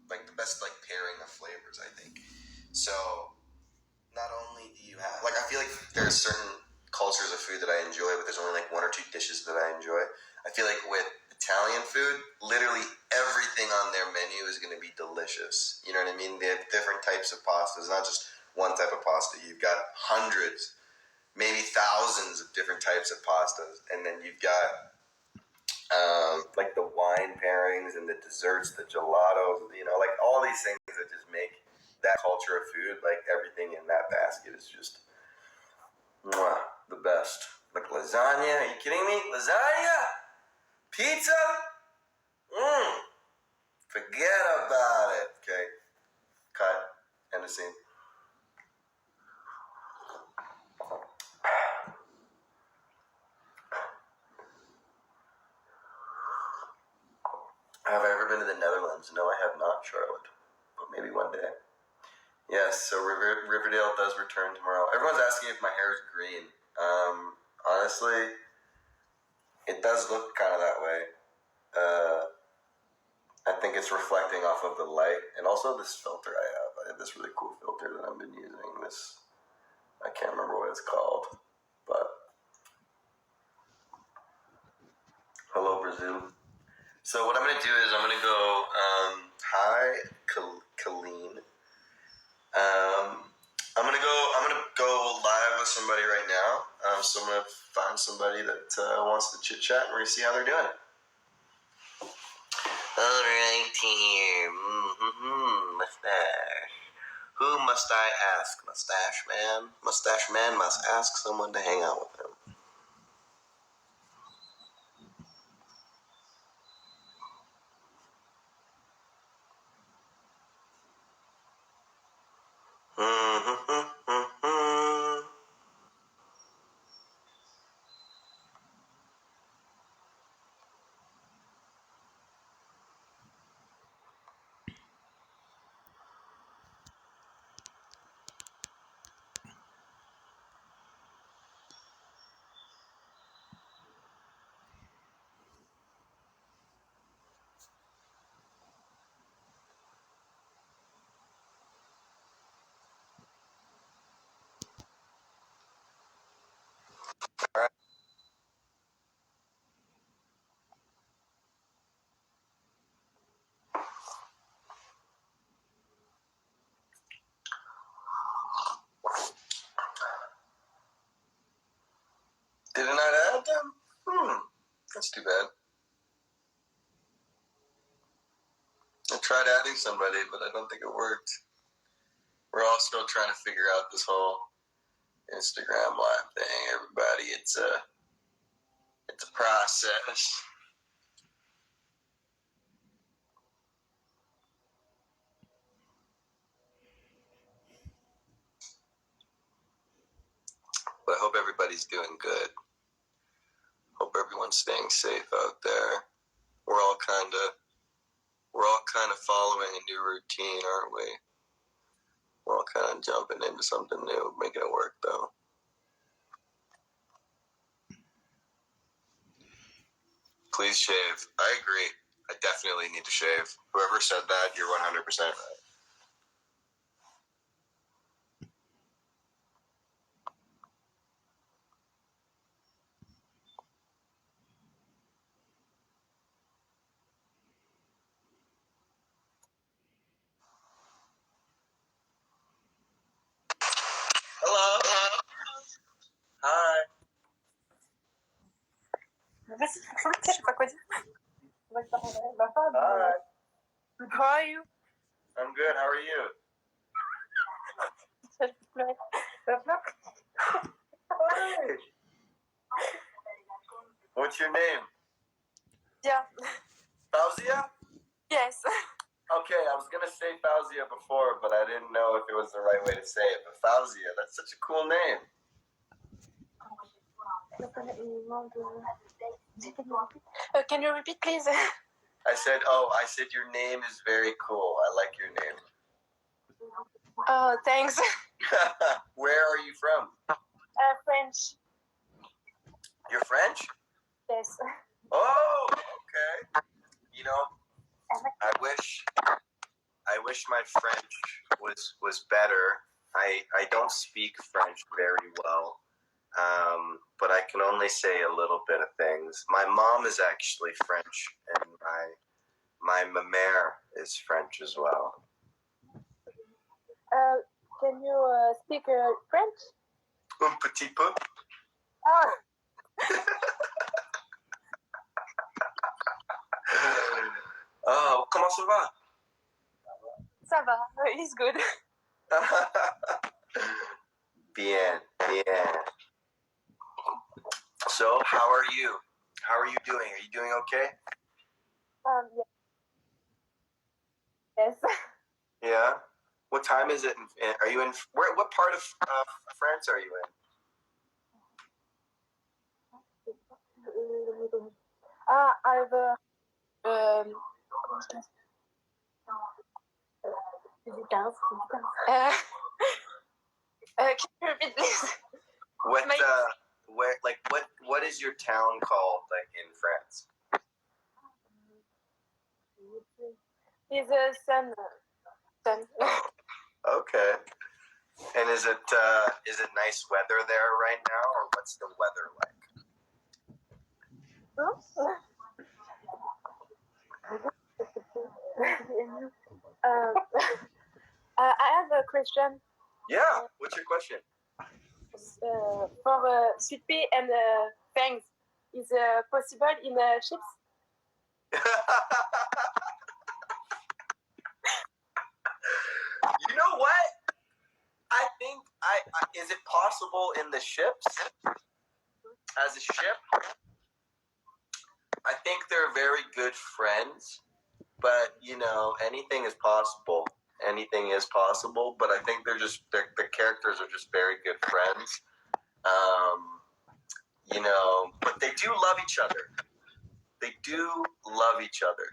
like the best like pairing of flavors, I think. So not only do you have like I feel like there are certain cultures of food that I enjoy, but there's only like one or two dishes that I enjoy. I feel like with Italian food, literally everything on their menu is going to be delicious. You know what I mean? They have different types of pastas, not just one type of pasta. You've got hundreds, maybe thousands of different types of pastas, and then you've got like the wine pairings and the desserts, the gelatos, you know, like all these things that just make that culture of food, like everything in that basket is just the best. Like lasagna, are you kidding me? Lasagna? Pizza? Forget about it. Okay, cut. End of scene. Have I ever been to the Netherlands? No, I have not, Charlotte. But maybe one day. Yes, so Riverdale does return tomorrow. Everyone's asking if my hair is green. Honestly, it does look kind of that way. I think it's reflecting off of the light, and also this filter I have. I have this really cool filter that I've been using. This, I can't remember what it's called, but hello Brazil. So what I'm gonna do is I'm gonna go. Hi, Colleen. I'm gonna go live with somebody right now. So I'm gonna find somebody that wants to chit chat, and we're gonna see how they're doing. All right, here. Mustache. Who must I ask? Mustache Man? Mustache Man must ask someone to hang out with him. Did it not add them? That's too bad. I tried adding somebody, but I don't think it worked. We're all still trying to figure out this whole Instagram live thing. Everybody, it's a process. But I hope everybody's doing good. Hope everyone's staying safe out there. We're all kind of following a new routine, aren't we? We're all kind of jumping into something new, making it work though. Please shave. I agree. I definitely need to shave. Whoever said that, you're 100% right. Hello. Hi. Vas-y, je sais pas quoi dire. Hi. How are you? I'm good. How are you? Hi. What's your name? Yeah. Fauzia? Yes. Okay, I was gonna say Fauzia before, but I didn't know if it was the right way to say it. But Fauzia, that's such a cool name. Can you repeat, please? I said your name is very cool. I like your name. Oh, thanks. Where are you from? French. You're French? Yes. Oh, okay. You know, I wish my French was better. I don't speak French very well, but I can only say a little bit of things. My mom is actually French, and my mère is French as well. Can you speak French? Un petit peu. Ah, Oh, comment ça va? ça va. He's good. Bien, bien. So, how are you? How are you doing? Are you doing okay? Yeah. Yes. Yeah. What time is it? Are you in? What part of France are you in? I've can you repeat please? What where what is your town called like in France? He's a son. Okay. And is it nice weather there right now, or what's the weather like? I have a question. Yeah. What's your question? For sweet pea and fangs, is possible in chips? You know what? I think is it possible in the ships as a ship? I think they're very good friends, but you know anything is possible. Anything is possible, but I think the characters are just very good friends. You know, but they do love each other. They do love each other.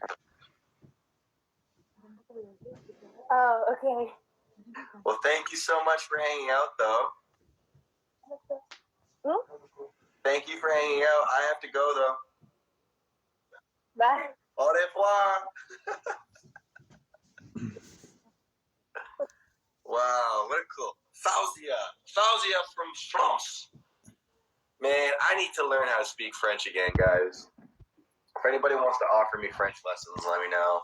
Oh, okay. Well, thank you so much for hanging out, though. Thank you for hanging out. I have to go, though. Bye. Au revoir. Wow, what cool. Fauzia from France. Man, I need to learn how to speak French again, guys. If anybody wants to offer me French lessons, let me know.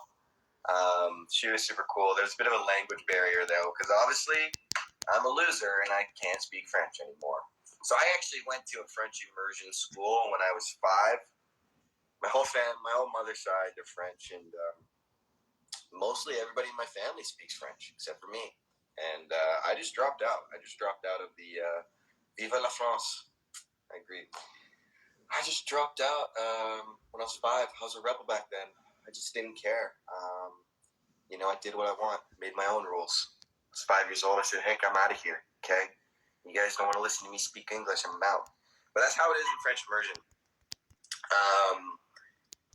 She was super cool. There's a bit of a language barrier, though, because obviously I'm a loser and I can't speak French anymore. So I actually went to a French immersion school when I was 5. My whole mother's side, they're French, and mostly everybody in my family speaks French except for me. And I just dropped out. I just dropped out of the Viva la France. I agree. I just dropped out when I was 5. I was a rebel back then. I just didn't care. You know, I did what I want. Made my own rules. I was 5 years old. I said, "Heck, I'm out of here." Okay, you guys don't want to listen to me speak English. I'm out. But that's how it is in French immersion.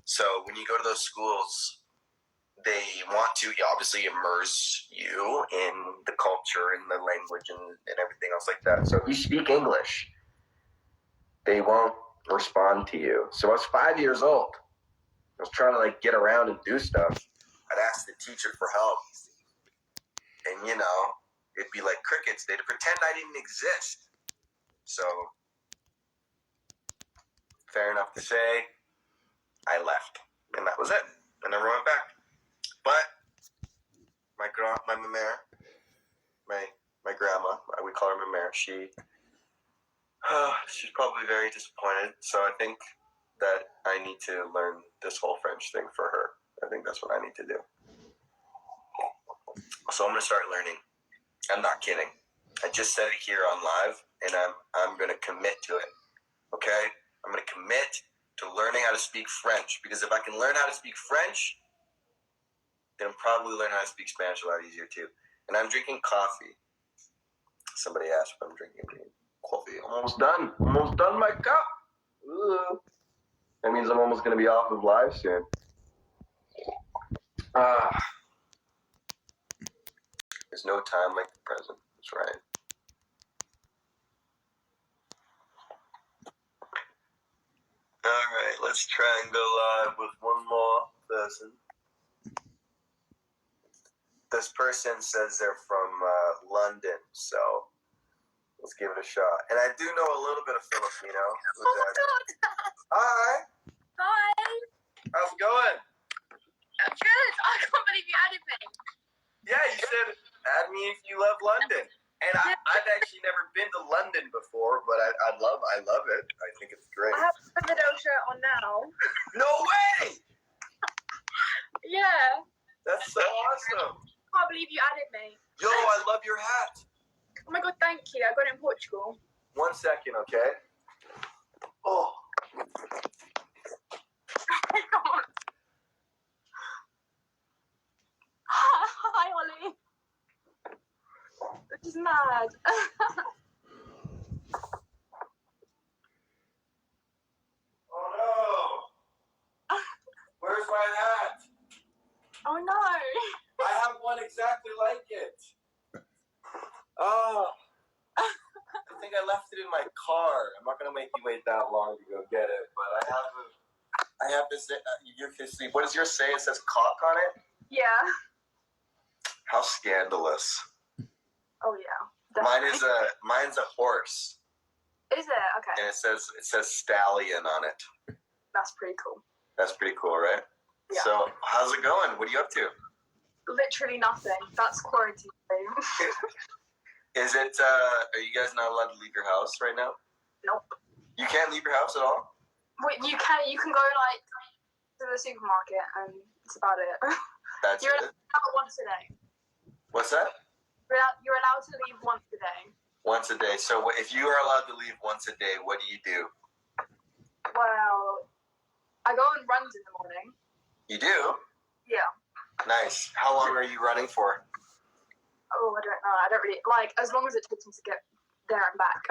So when you go to those schools, they want to obviously immerse you in the culture and the language and everything else like that. So if you speak English, they won't respond to you. So I was 5 years old. I was trying to like get around and do stuff. I'd ask the teacher for help. And you know, it'd be like crickets. They'd pretend I didn't exist. So fair enough to say, I left. And that was it. I never went back. But my mère, my grandma, we call her Mère, she's probably very disappointed. So I think that I need to learn this whole French thing for her. I think that's what I need to do. So I'm gonna start learning. I'm not kidding. I just said it here on live, and I'm gonna commit to it. Okay? I'm gonna commit to learning how to speak French, because if I can learn how to speak French, then I'll probably learn how to speak Spanish a lot easier too. And I'm drinking coffee. Somebody asked if I'm drinking coffee. I'm almost done. Almost done my cup. Ooh. That means I'm almost gonna be off of live soon. There's no time like the present. That's right. All right, let's try and go live with one more person. This person says they're from London, so let's give it a shot. And I do know a little bit of Filipino. Oh my god! Hi, Hi! how's it going? I'm good! I can't believe you added me. Yeah, you said add me if you love London. And I've actually never been to London before, but I love it. I think it's great. I have a Riverdale shirt on now. No way! Yeah. That's so awesome. I can't believe you added me. Yo, I love your hat. Oh my god, thank you. I got it in Portugal. 1 second, okay? Oh. Oh my god. Hi, Ollie. This is mad. Oh no! Where's my hat? Oh no. I have one exactly like it. Oh. I think I left it in my car. I'm not gonna make you wait that long to go get it, but I have this. You can see. What does yours say? It says cock on it. Yeah. How scandalous! Oh yeah. Mine's a horse, Is it? Okay. and it says stallion on it. That's pretty cool. That's pretty cool, right? Yeah. So how's it going? What are you up to? Literally nothing. That's quarantine. Is it? Are you guys not allowed to leave your house right now? Nope. You can't leave your house at all. Wait, you can go like to the supermarket and that's about it. That's You're it. allowed once a day. What's that? You're allowed to leave once a day. Once a day. So if you are allowed to leave once a day, what do you do? Well, I go on runs in the morning. You do? Yeah. Nice. How long are you running for? Oh, I don't know. I don't really like as long as it takes me to get there and back.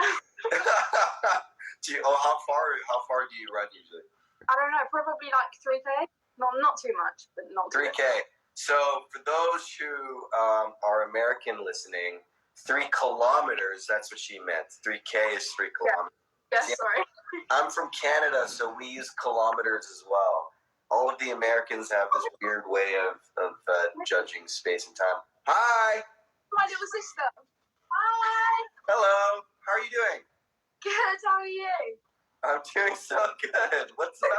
How far do you run usually? I don't know. Probably like 3K. Not too much, but not too 3K. So for those who are American listening, 3 kilometers, that's what she meant. 3K is 3 kilometers. Yeah, sorry. I'm from Canada, so we use kilometers as well. All of the Americans have this weird way of judging space and time. Hi! My little sister. Hi. Hello! How are you doing? Good. How are you? I'm doing so good. What's up?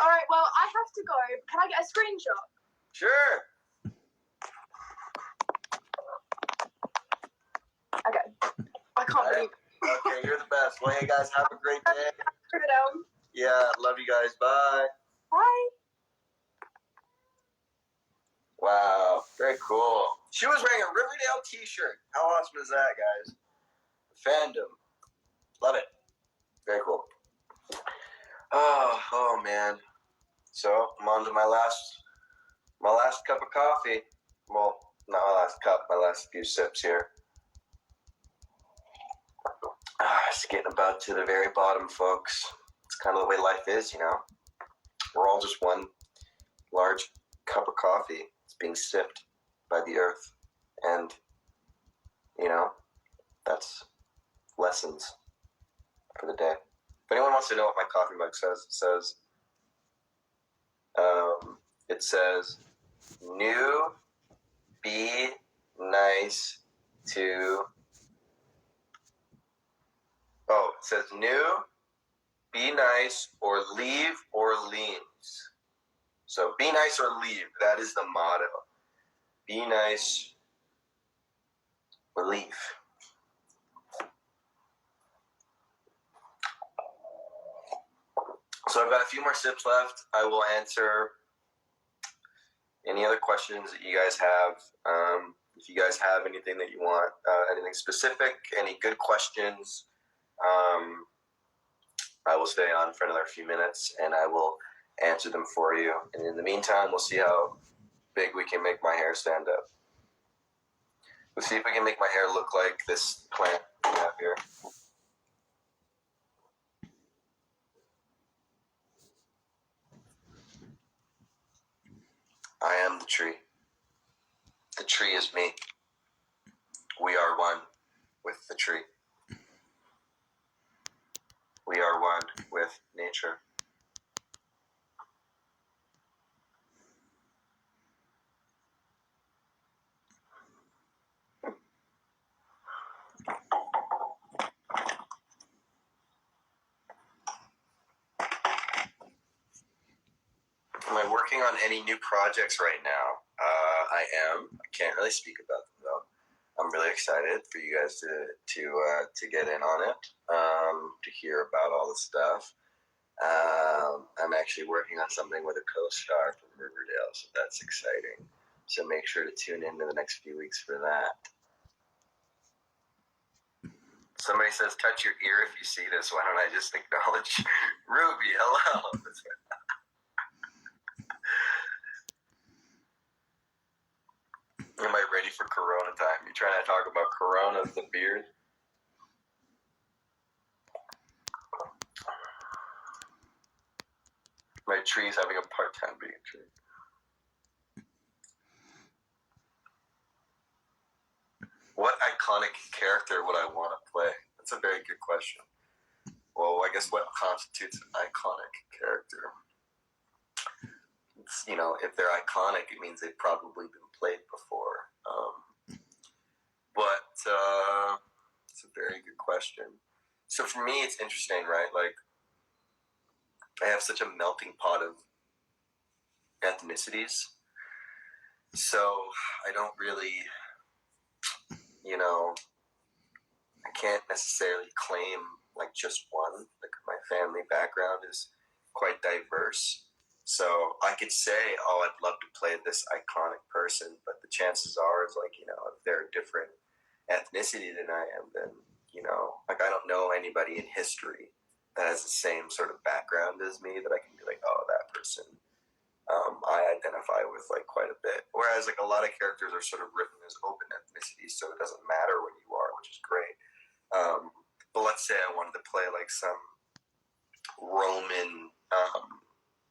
All right. Well, I have to go. Can I get a screenshot? Sure. Okay. I can't believe. Okay, you're the best. Well, hey guys, have a great day. Riverdale. Yeah, love you guys. Bye. Bye. Wow, very cool. She was wearing a Riverdale t-shirt. How awesome is that, guys? Fandom. Love it. Very cool. Oh man. So I'm on to my last cup of coffee. Well, not my last cup, my last few sips here. It's getting about to the very bottom, folks. It's kind of the way life is, you know. We're all just one large cup of coffee. It's being sipped by the earth. And, you know, that's lessons for the day. If anyone wants to know what my coffee mug says, it says, new, be nice to... Oh, it says new, be nice, or leave, or leans. So be nice or leave. That is the motto. Be nice or leave. So I've got a few more sips left. I will answer any other questions that you guys have. If you guys have anything that you want, anything specific, any good questions, I will stay on for another few minutes and I will answer them for you. And in the meantime, we'll see how big we can make my hair stand up. We'll see if we can make my hair look like this plant we have here. I am the tree. The tree is me. We are one with the tree. We are one with nature. Am I working on any new projects right now? I am. I can't really speak about them though. I'm really excited for you guys to get in on it, to hear about all the stuff. I'm actually working on something with a co-star from Riverdale, so that's exciting. So make sure to tune in the next few weeks for that. Somebody says, touch your ear if you see this. Why don't I just acknowledge Ruby? Hello. Am I ready for Corona time? You trying to talk about Corona, the beard? My tree's having a part-time being tree. What iconic character would I want to play? That's a very good question. Well, I guess what constitutes an iconic character? It's, if they're iconic, it means they've probably been played before. But it's a very good question. So for me, it's interesting, right? Like, I have such a melting pot of ethnicities. So I don't really, I can't necessarily claim like just one. Like my family background is quite diverse. So I could say, oh, I'd love to play this iconic person, but the chances are is like, if they're a different ethnicity than I am, then, like I don't know anybody in history that has the same sort of background as me that I can be like, oh, that person I identify with like quite a bit. Whereas like a lot of characters are sort of written as open ethnicities, so it doesn't matter what you are, which is great. But let's say I wanted to play like some Roman,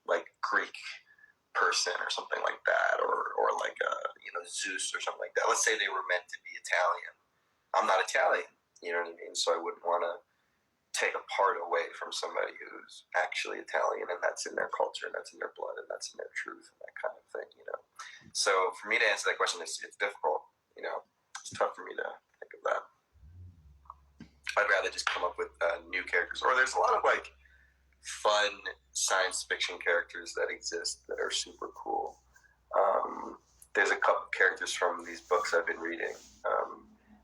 like Greek person or something like that, or like Zeus or something like that. Let's say they were meant to be Italian. I'm not Italian, you know what I mean? So I wouldn't want to take a part away from somebody who's actually Italian, and that's in their culture, and that's in their blood, and that's in their truth, and that kind of thing, So for me to answer that question, it's difficult, It's tough for me to think of that. I'd rather just come up with new characters. Or there's a lot of like fun science fiction characters that exist that are super cool. There's a couple characters from these books I've been reading.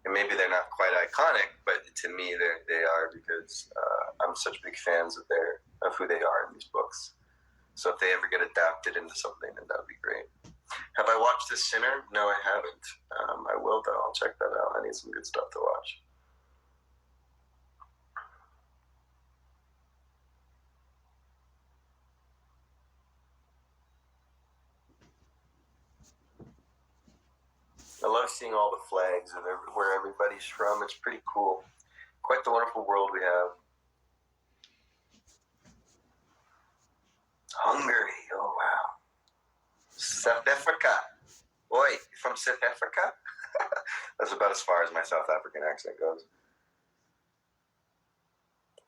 And maybe they're not quite iconic, but to me they are because I'm such big fans of who they are in these books. So if they ever get adapted into something, then that would be great. Have I watched The Sinner? No, I haven't. I will though. I'll check that out. I need some good stuff to watch. I love seeing all the flags of where everybody's from. It's pretty cool. Quite the wonderful world we have. Hungary. Oh, wow. South Africa. Oi, you from South Africa? That's about as far as my South African accent goes.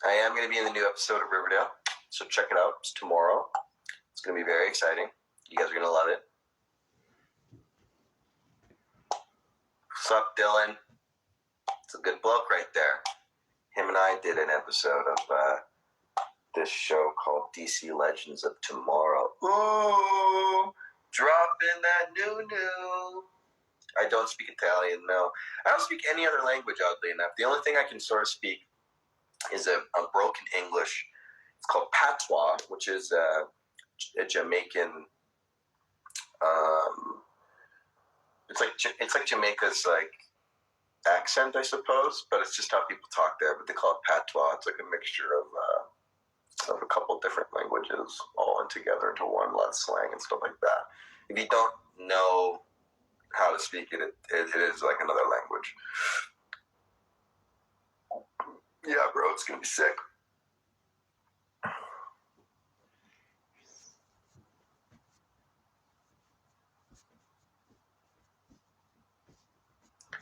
I am going to be in the new episode of Riverdale, so check it out. It's tomorrow. It's going to be very exciting. You guys are going to love it. What's up, Dylan? It's a good bloke right there. Him and I did an episode of this show called DC Legends of Tomorrow. Ooh, dropping that new. I don't speak Italian, no. I don't speak any other language, oddly enough. The only thing I can sort of speak is a broken English. It's called patois, which is a Jamaican. It's like Jamaica's like accent, I suppose, but it's just how people talk there. But they call it patois. It's like a mixture of a couple of different languages all in together into one, lot of slang and stuff like that. If you don't know how to speak it, it is like another language. Yeah, bro, it's gonna be sick.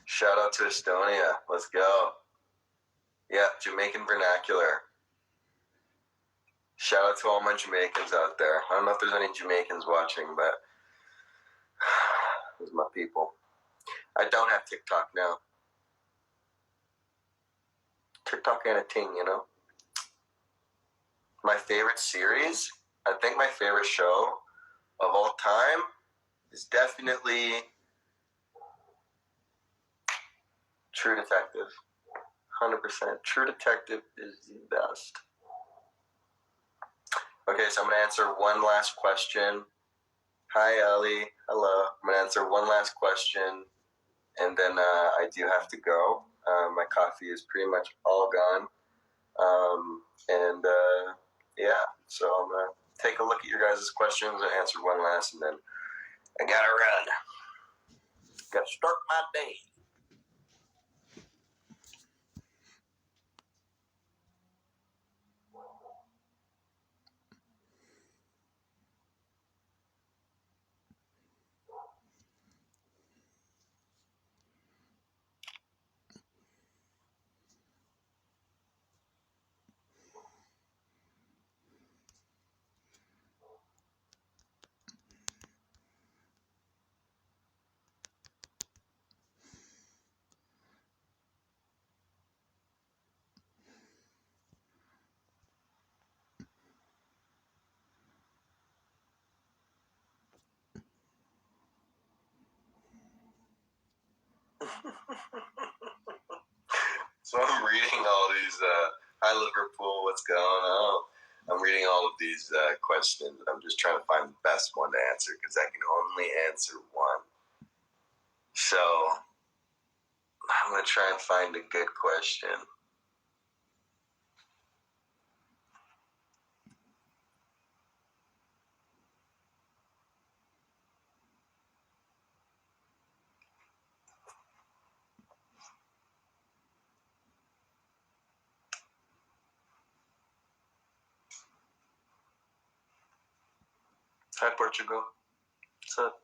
Shout out to Estonia. Let's go. Yeah, Jamaican vernacular. Shout out to all my Jamaicans out there. I don't know if there's any Jamaicans watching, but those are my people. I don't have TikTok now. TikTok ain't a thing, My favorite series? I think my favorite show of all time is definitely True Detective. 100%. True Detective is the best. Okay, so I'm going to answer one last question. Hi, Ellie. Hello. I'm going to answer one last question, and then I do have to go. My coffee is pretty much all gone. Yeah, so I'm going to take a look at your guys' questions and answer one last, and then I got to run. Got to start my day. So I'm reading all these, hi Liverpool, what's going on? I'm reading all of these questions, and I'm just trying to find the best one to answer, because I can only answer one. So I'm going to try and find a good question. Hi, Portugal. What's up?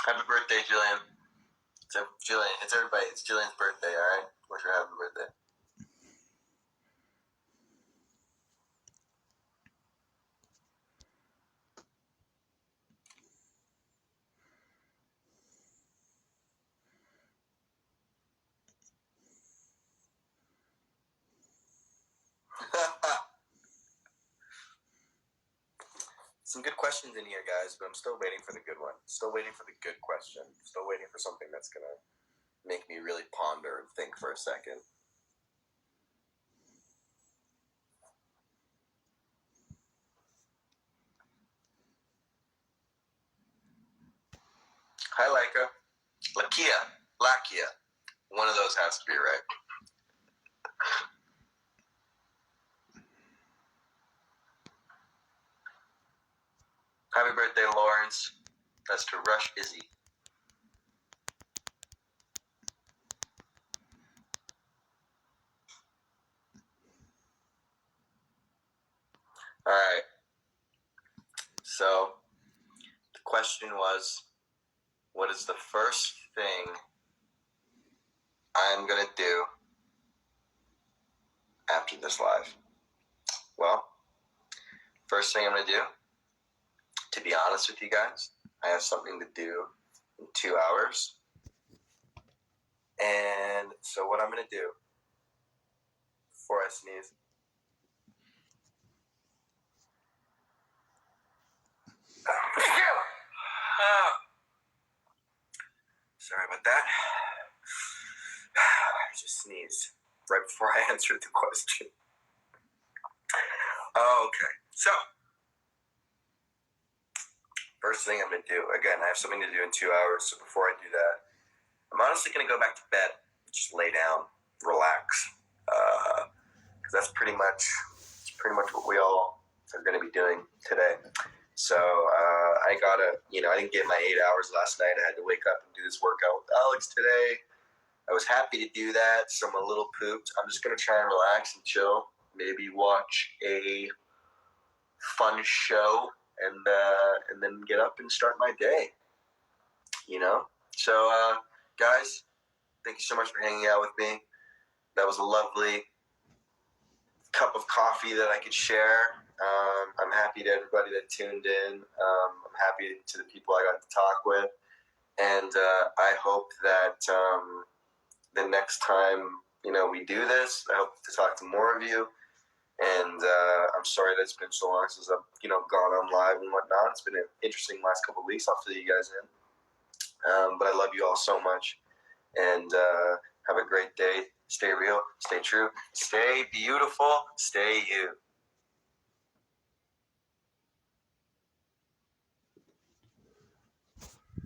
Happy birthday, Jillian. Jillian, it's everybody. It's Jillian's birthday, all right? Wish her happy birthday. Some good questions in here, guys, but I'm still waiting for the good one. Still waiting for the good question. Still waiting for something that's going to make me really ponder and think for a second. Hi, Laika. Lakia. One of those has to be right. Happy birthday, Lawrence. That's to Rush Izzy. All right. So the question was, what is the first thing I'm going to do after this live? Well, first thing I'm going to do, to be honest with you guys, I have something to do in 2 hours. And so what I'm going to do before I sneeze, sorry about that. I just sneezed right before I answered the question. Okay, so first thing I'm going to do, again, I have something to do in 2 hours, so before I do that, I'm honestly going to go back to bed, just lay down, relax, because that's pretty much what we all are going to be doing today. So I didn't get my 8 hours last night. I had to wake up and do this workout with Alex today. I was happy to do that, so I'm a little pooped. I'm just going to try and relax and chill, maybe watch a fun show and then get up and start my day. So guys, thank you so much for hanging out with me. That was a lovely cup of coffee that I could share. I'm happy to everybody that tuned in. I'm happy to the people I got to talk with, and I hope that the next time we do this, I hope to talk to more of you. And I'm sorry that it's been so long since I've gone on live and whatnot. It's been an interesting last couple of weeks. I'll fill you guys in. But I love you all so much, and have a great day. Stay real, stay true, stay beautiful, stay you.